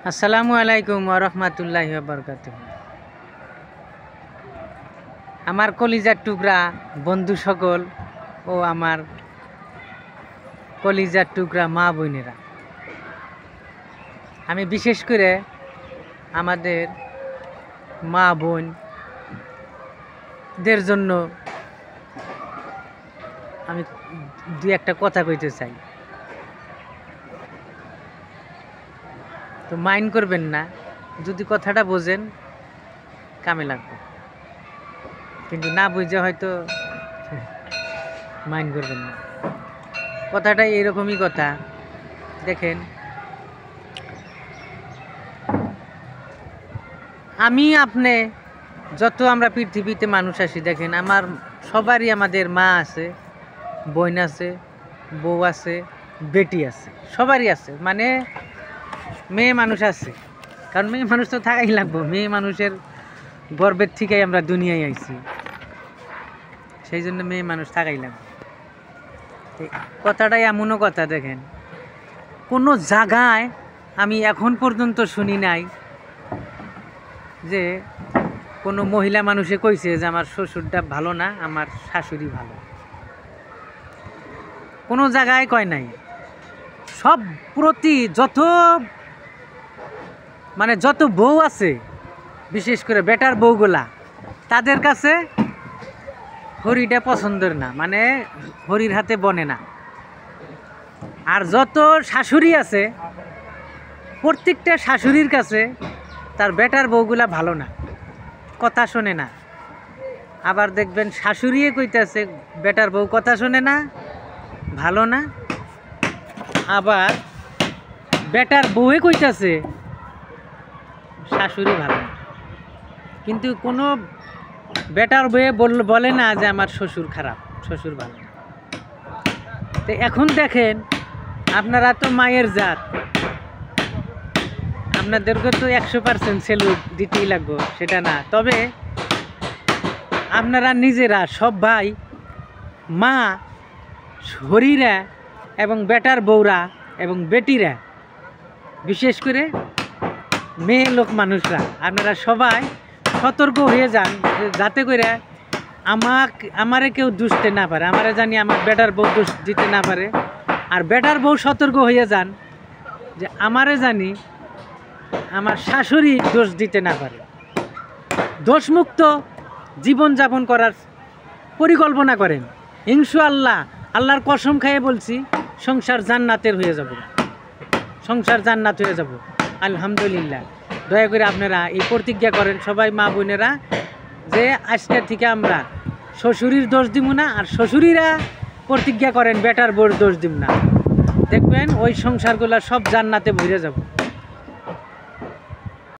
আসসালামু আলাইকুম ওয়া রাহমাতুল্লাহি ওয়া বারাকাতুহু। আমার কলিজার টুকরা বন্ধু সকল ও আমার কলিজার টুকরা মা বোনেরা, আমি বিশেষ করে আমাদের মা বোনদের জন্য আমি দুই একটা কথা কইতে চাই। তো মাইন্ড করবেন না, যদি কথাটা বোঝেন কামে লাগবে, কিন্তু না বুঝে হয়তো মাইন্ড করবেন না। কথাটা এরকমই কথা। দেখেন, আমি আপনি যত আমরা পৃথিবীতে মানুষ আসি, দেখেন আমার সবারই আমাদের মা আছে, বোন আছে, বউ আছে, বেটি আছে, সবারই আছে, মানে মেয়ে মানুষ আছে। কারণ মেয়ে মানুষ তো থাকাই লাগবো, মেয়ে মানুষের গর্বের থেকেই আমরা দুনিয়ায় আইছি, সেই জন্য মেয়ে মানুষ থাকাই লাগবে। কথাটাই এমনও কথা, দেখেন কোনো জায়গায় আমি এখন পর্যন্ত শুনি নাই যে কোনো মহিলা মানুষে কইছে যে আমার শ্বশুরটা ভালো না, আমার শাশুড়ি ভালো। কোনো জায়গায় কয় নাই। সব প্রতি যত বউ আছে, বিশেষ করে বেটার বউগুলা, তাদের কাছে হরিটা পছন্দের না, মানে হরির হাতে বনে না। আর যত শাশুড়ি আছে, প্রত্যেকটা শাশুড়ির কাছে তার বেটার বউগুলা ভালো না, কথা শোনে না। আবার দেখবেন শাশুড়িয়ে কইতেছে বেটার বউ কথা শোনে না, ভালো না। আবার বেটার বউয়ে কইতেছে শাশুড়ি ভালো না। কিন্তু কোনো বেটার বউয়ে বলে না যে আমার শ্বশুর খারাপ, শ্বশুর ভালো না। তো এখন দেখেন, আপনারা তো মায়ের জাত, আপনাদেরকে তো 100% সেলুট দিতেই লাগবে, সেটা না। তবে আপনারা নিজেরা সব ভাই, মা, হরিরা এবং বেটার বউরা এবং বেটিরা, বিশেষ করে মেয়ে লোক মানুষরা, আপনারা সবাই সতর্ক হয়ে যান, যাতে করে আমারে কেউ দুষতে না পারে, আমারে জানি আমার বেটার বউ দোষ দিতে না পারে। আর বেটার বউ সতর্ক হয়ে যান যে আমারে জানি আমার শাশুড়ি দোষ দিতে না পারে। দোষমুক্ত জীবনযাপন করার পরিকল্পনা করেন, ইনশাআল্লাহ, আল্লাহর কসম খাইয়ে বলছি, সংসার জান্নাতের হয়ে যাব, সংসার জান্নাত হয়ে যাব আলহামদুলিল্লাহ। দয়া করে আপনারা এই প্রতিজ্ঞা করেন সবাই মা বোনেরা, যে আজকের থেকে আমরা শ্বশুরির দোষ দিব না, আর শ্বশুরিরা প্রতিজ্ঞা করেন বেটার বউর দোষ দিব না। দেখবেন ওই সংসারগুলো সব জান্নাতে ভরে যাব।